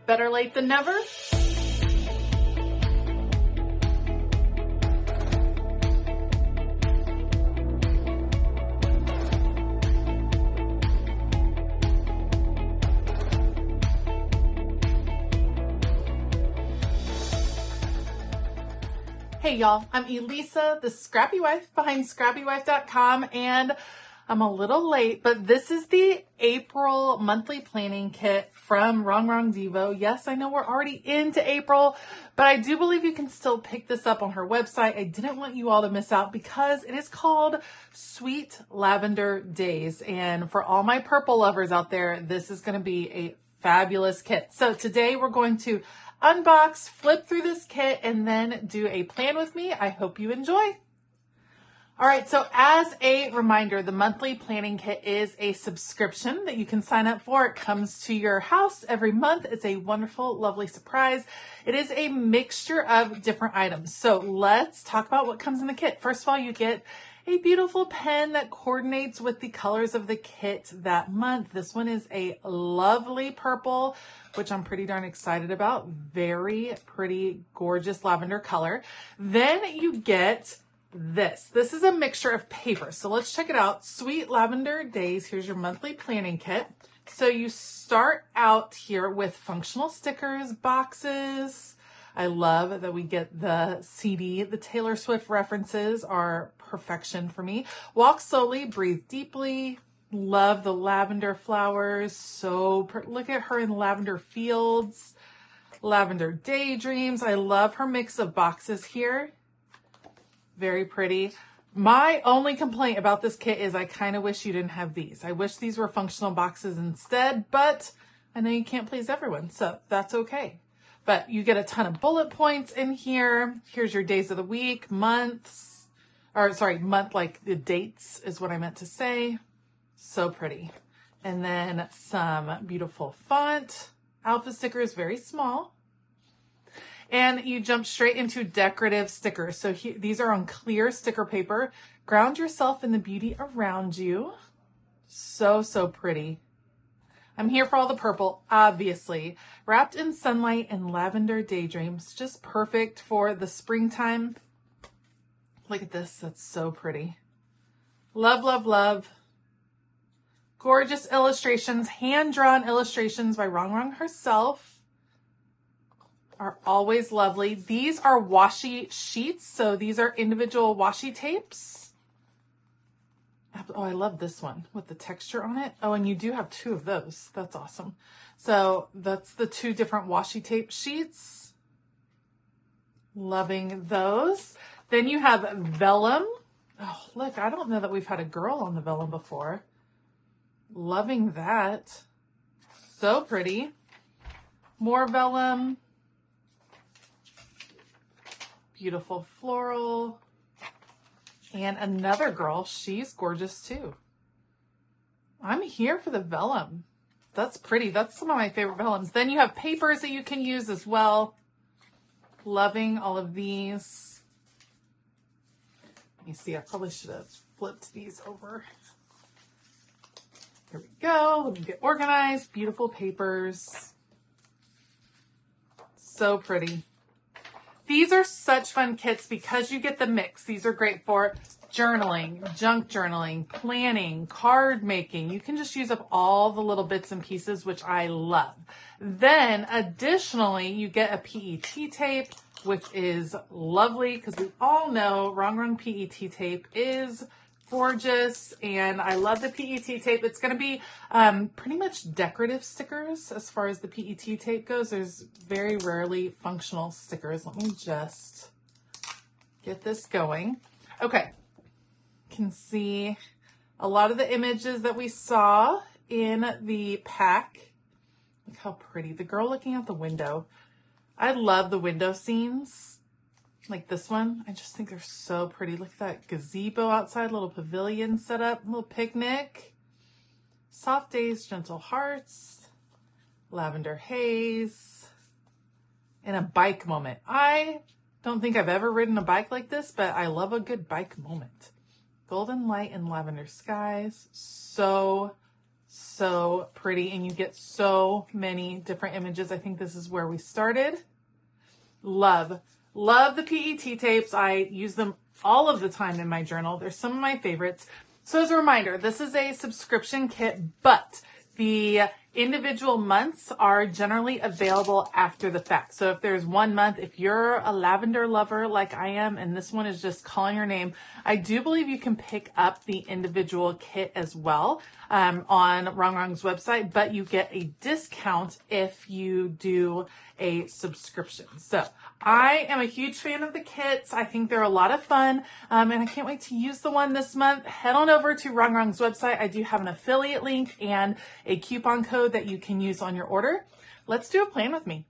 Better late than never. Hey y'all, I'm Elisa, the Scrappy Wife behind ScrappyWife.com, and I'm a little late, but this is the April monthly planning kit from Rongrong Devoe. Yes, I know we're already into April, but I do believe you can still pick this up on her website. I didn't want you all to miss out because it is called Sweet Lavender Daze. And for all my purple lovers out there, this is going to be a fabulous kit. So today we're going to unbox, flip through this kit, and then do a plan with me. I hope you enjoy. All right, so as a reminder, the monthly planning kit is a subscription that you can sign up for. It comes to your house every month. It's a wonderful, lovely surprise. It is a mixture of different items. So let's talk about what comes in the kit. First of all, you get a beautiful pen that coordinates with the colors of the kit that month. This one is a lovely purple, which I'm pretty darn excited about. Very pretty, gorgeous lavender color. Then you get this. This is a mixture of paper. So let's check it out. Sweet Lavender Daze. Here's your monthly planning kit. So you start out here with functional stickers, boxes. I love that we get the CD. The Taylor Swift references are perfection for me. Walk slowly, breathe deeply. Love the lavender flowers. So look at her in lavender fields. Lavender daydreams. I love her mix of boxes here. Very pretty. My only complaint about this kit is I kind of wish you didn't have these. I wish these were functional boxes instead, but I know you can't please everyone, so that's okay. But you get a ton of bullet points in here. Here's your days of the week, months, or sorry, month, like the dates is what I meant to say. So pretty. And then some beautiful font. Alpha stickers, very small. And you jump straight into decorative stickers. So these are on clear sticker paper. Ground yourself in the beauty around you. So, so pretty. I'm here for all the purple, obviously. Wrapped in sunlight and lavender daydreams. Just perfect for the springtime. Look at this. That's so pretty. Love, love, love. Gorgeous illustrations. Hand-drawn illustrations by Rongrong herself. Are always lovely. These are washi sheets. So these are individual washi tapes. Oh, I love this one with the texture on it. Oh, and you do have two of those. That's awesome. So that's the two different washi tape sheets. Loving those. Then you have vellum. Oh, look, I don't know that we've had a girl on the vellum before. Loving that. So pretty. More vellum. Beautiful floral. And another girl, she's gorgeous too. I'm here for the vellum. That's pretty. That's some of my favorite vellums. Then you have papers that you can use as well. Loving all of these. Let me see, I probably should have flipped these over. Here we go. Let me get organized. Beautiful papers. So pretty. These are such fun kits because you get the mix. These are great for journaling, junk journaling, planning, card making. You can just use up all the little bits and pieces, which I love. Then additionally, you get a PET tape, which is lovely because we all know Rongrong PET tape is gorgeous, and I love the PET tape. It's going to be pretty much decorative stickers as far as the PET tape goes. There's very rarely functional stickers. Let me just get this going. Okay, you can see a lot of the images that we saw in the pack. Look how pretty. The girl looking out the window. I love the window scenes. Like this one, I just think they're so pretty. Look at that gazebo outside, little pavilion set up, little picnic. Soft days, gentle hearts, lavender haze, and a bike moment. I don't think I've ever ridden a bike like this, but I love a good bike moment. Golden light and lavender skies. So, So pretty, and you get so many different images. I think this is where we started. Love the PET tapes. I use them all of the time in my journal. They're some of my favorites. So as a reminder, this is a subscription kit, but the individual months are generally available after the fact. So if there's 1 month, if you're a lavender lover like I am, and this one is just calling your name, I do believe you can pick up the individual kit as well on Rongrong's website, but you get a discount if you do a subscription. So I am a huge fan of the kits. I think they're a lot of fun, and I can't wait to use the one this month. Head on over to Rongrong's website. I do have an affiliate link and a coupon code that you can use on your order. Let's do a plan with me.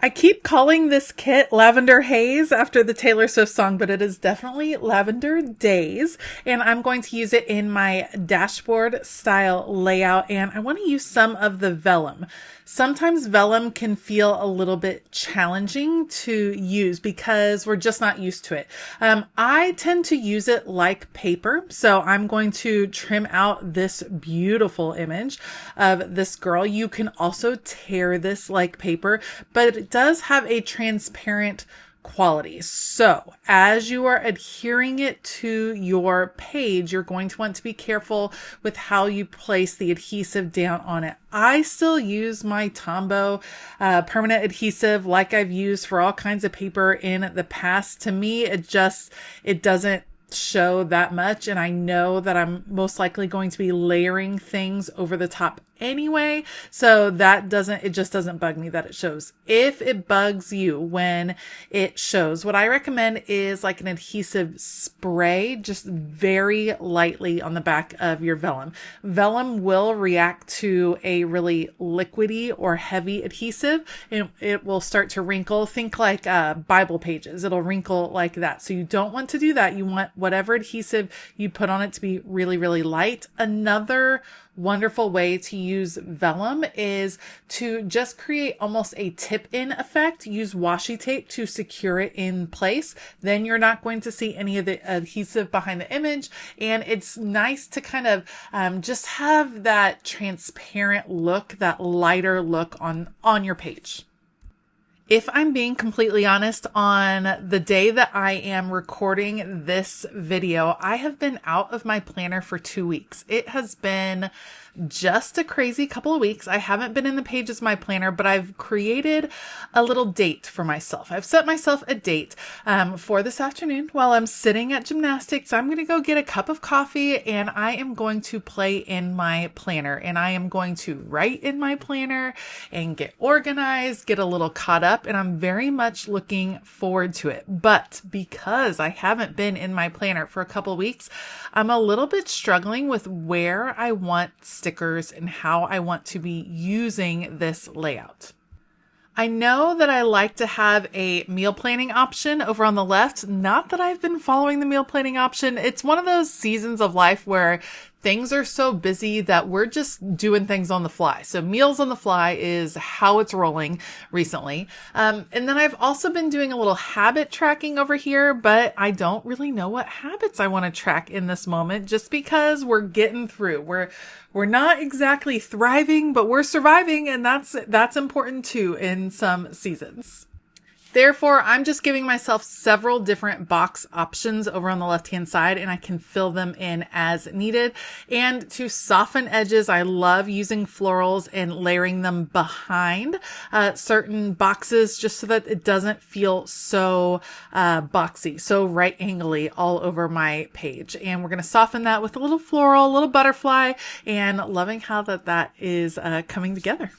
I keep calling this kit Lavender Haze after the Taylor Swift song, but it is definitely Lavender Daze, and I'm going to use it in my dashboard style layout, and I want to use some of the vellum. Sometimes vellum can feel a little bit challenging to use because we're just not used to it. I tend to use it like paper, so I'm going to trim out this beautiful image of this girl. You can also tear this like paper, but it does have a transparent quality. So as you are adhering it to your page, you're going to want to be careful with how you place the adhesive down on it. I still use my Tombow permanent adhesive like I've used for all kinds of paper in the past. To me, it doesn't show that much, and I know that I'm most likely going to be layering things over the top anyway, so it just doesn't bug me that it shows. If it bugs you when it shows, what I recommend is like an adhesive spray, just very lightly on the back of your vellum. Vellum will react to a really liquidy or heavy adhesive, and it will start to wrinkle. Think like Bible pages. It'll wrinkle like that. So you don't want to do that. You want whatever adhesive you put on it to be really, really light. Another wonderful way to use vellum is to just create almost a tip-in effect. Use washi tape to secure it in place. Then you're not going to see any of the adhesive behind the image, and it's nice to kind of just have that transparent look, that lighter look on your page. If I'm being completely honest, on the day that I am recording this video, I have been out of my planner for 2 weeks. It has been just a crazy couple of weeks. I haven't been in the pages of my planner, but I've created a little date for myself. I've set myself a date for this afternoon while I'm sitting at gymnastics. I'm going to go get a cup of coffee, and I am going to play in my planner, and I am going to write in my planner and get organized, get a little caught up, and I'm very much looking forward to it. But because I haven't been in my planner for a couple of weeks, I'm a little bit struggling with where I want stickers and how I want to be using this layout. I know that I like to have a meal planning option over on the left. Not that I've been following the meal planning option. It's one of those seasons of life where things are so busy that we're just doing things on the fly. So meals on the fly is how it's rolling recently. And then I've also been doing a little habit tracking over here, but I don't really know what habits I want to track in this moment, just because we're getting through. We're not exactly thriving, but we're surviving, and that's important too in some seasons. Therefore, I'm just giving myself several different box options over on the left-hand side, and I can fill them in as needed. And to soften edges, I love using florals and layering them behind certain boxes just so that it doesn't feel so boxy, so right angly all over my page. And we're going to soften that with a little floral, a little butterfly, and loving how that is coming together.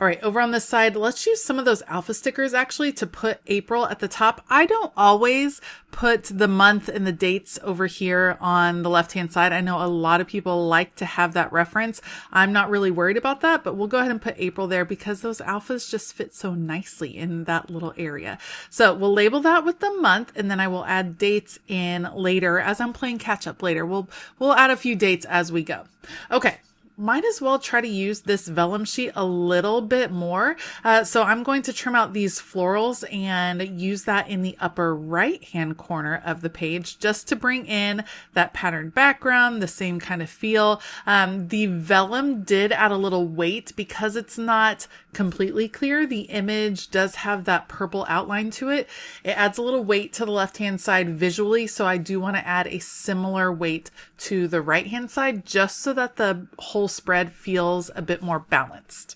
All right, over on this side, let's use some of those alpha stickers actually to put April at the top. I don't always put the month and the dates over here on the left-hand side. I know a lot of people like to have that reference. I'm not really worried about that, but we'll go ahead and put April there because those alphas just fit so nicely in that little area. So we'll label that with the month, and then I will add dates in later as I'm playing catch up later. We'll add a few dates as we go. Okay. might as well try to use this vellum sheet a little bit more. So I'm going to trim out these florals and use that in the upper right hand corner of the page just to bring in that patterned background, the same kind of feel. The vellum did add a little weight because it's not completely clear. The image does have that purple outline to it. It adds a little weight to the left hand side visually. So I do want to add a similar weight to the right hand side just so that the whole spread feels a bit more balanced.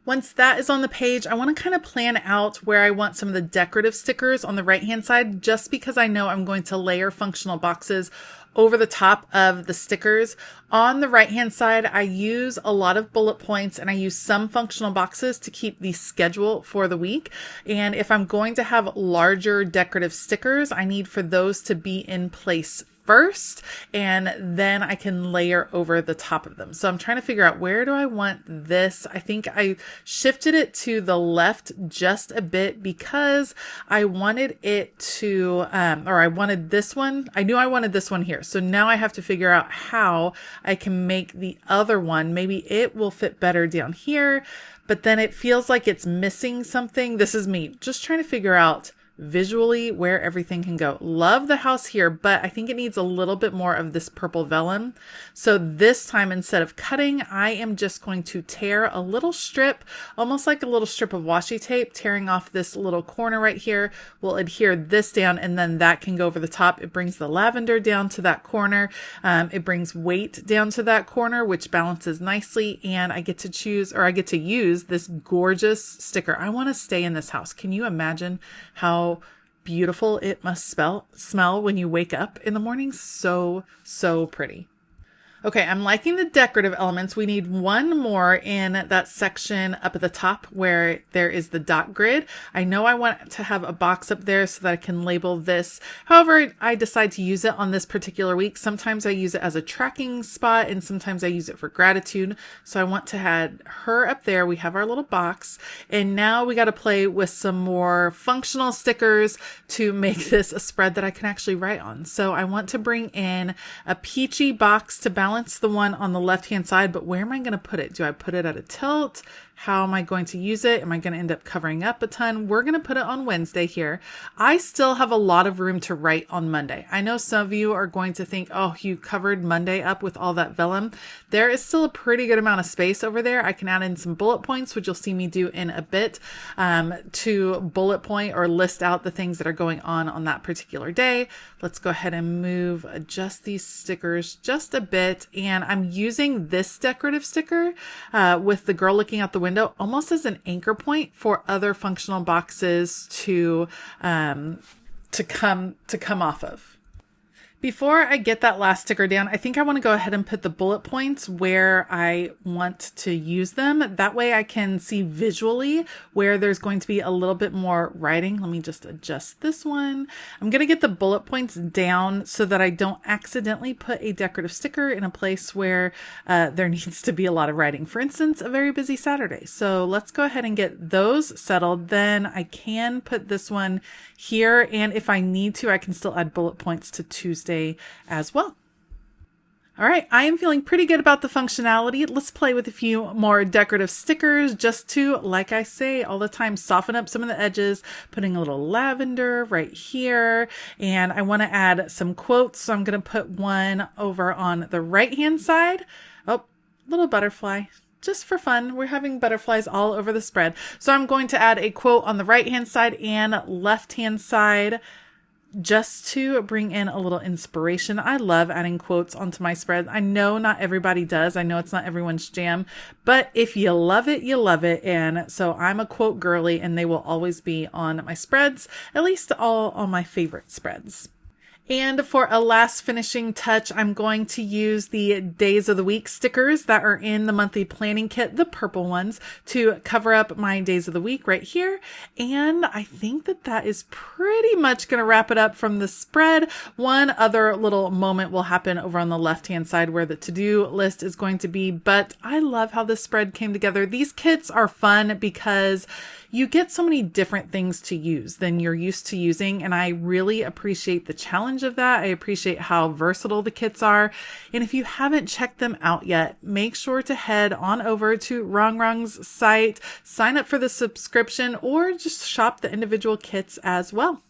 Once that is on the page, I want to kind of plan out where I want some of the decorative stickers on the right hand side, just because I know I'm going to layer functional boxes over the top of the stickers. On the right hand side, I use a lot of bullet points and I use some functional boxes to keep the schedule for the week. And if I'm going to have larger decorative stickers, I need for those to be in place first, and then I can layer over the top of them. So I'm trying to figure out, where do I want this? I think I shifted it to the left just a bit because I wanted it to, or I wanted this one. I knew I wanted this one here. So now I have to figure out how I can make the other one. Maybe it will fit better down here, but then it feels like it's missing something. This is me just trying to figure out visually where everything can go. Love the house here, but I think it needs a little bit more of this purple vellum. So this time, instead of cutting, I am just going to tear a little strip, almost like a little strip of washi tape, tearing off this little corner right here. We'll adhere this down, and then that can go over the top. It brings the lavender down to that corner. It brings weight down to that corner, which balances nicely. And I get to choose, or I get to use this gorgeous sticker. I want to stay in this house. Can you imagine how beautiful it must smell when you wake up in the morning? So pretty. Okay, I'm liking the decorative elements. We need one more in that section up at the top where there is the dot grid. I know I want to have a box up there so that I can label this. However, I decide to use it on this particular week. Sometimes I use it as a tracking spot and sometimes I use it for gratitude. So I want to have her up there. We have our little box, and now we got to play with some more functional stickers to make this a spread that I can actually write on. So I want to bring in a peachy box to balance the one on the left hand side, but where am I going to put it? Do I put it at a tilt? How am I going to use it? Am I going to end up covering up a ton? We're going to put it on Wednesday here. I still have a lot of room to write on Monday. I know some of you are going to think, oh, you covered Monday up with all that vellum. There is still a pretty good amount of space over there. I can add in some bullet points, which you'll see me do in a bit, to bullet point or list out the things that are going on that particular day. Let's go ahead and adjust these stickers just a bit. And I'm using this decorative sticker with the girl looking out the window almost as an anchor point for other functional boxes to come off of. Before I get that last sticker down, I think I want to go ahead and put the bullet points where I want to use them. That way I can see visually where there's going to be a little bit more writing. Let me just adjust this one. I'm going to get the bullet points down so that I don't accidentally put a decorative sticker in a place where there needs to be a lot of writing. For instance, a very busy Saturday. So let's go ahead and get those settled. Then I can put this one here. And if I need to, I can still add bullet points to Tuesday as well. All right, I am feeling pretty good about the functionality. Let's play with a few more decorative stickers just to, like I say all the time, soften up some of the edges, putting a little lavender right here. And I want to add some quotes. So I'm going to put one over on the right-hand side. Oh, little butterfly. Just for fun. We're having butterflies all over the spread. So I'm going to add a quote on the right-hand side and left-hand side, just to bring in a little inspiration. I love adding quotes onto my spread. I know not everybody does. I know it's not everyone's jam, but if you love it, you love it. And so I'm a quote girly, and they will always be on my spreads, at least all on my favorite spreads. And for a last finishing touch, I'm going to use the days of the week stickers that are in the monthly planning kit, the purple ones, to cover up my days of the week right here. And I think that is pretty much going to wrap it up from the spread. One other little moment will happen over on the left-hand side where the to-do list is going to be, but I love how this spread came together. These kits are fun because you get so many different things to use than you're used to using. And I really appreciate the challenge of that. I appreciate how versatile the kits are. And if you haven't checked them out yet, make sure to head on over to Rongrong's site, sign up for the subscription, or just shop the individual kits as well.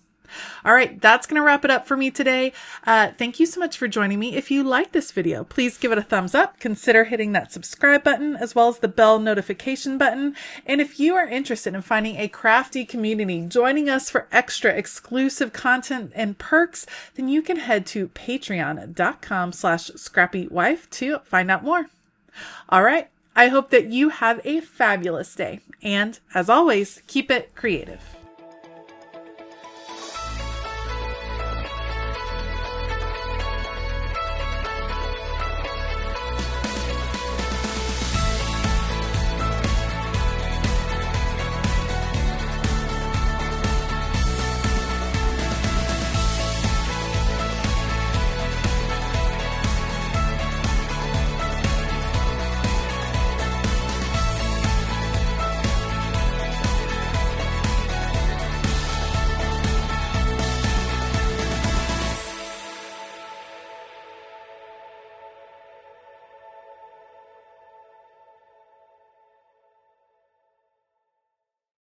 All right, that's going to wrap it up for me today. Thank you so much for joining me. If you like this video, please give it a thumbs up. Consider hitting that subscribe button as well as the bell notification button. And if you are interested in finding a crafty community, joining us for extra exclusive content and perks, then you can head to patreon.com/ScrappyWife to find out more. All right, I hope that you have a fabulous day. And as always, keep it creative.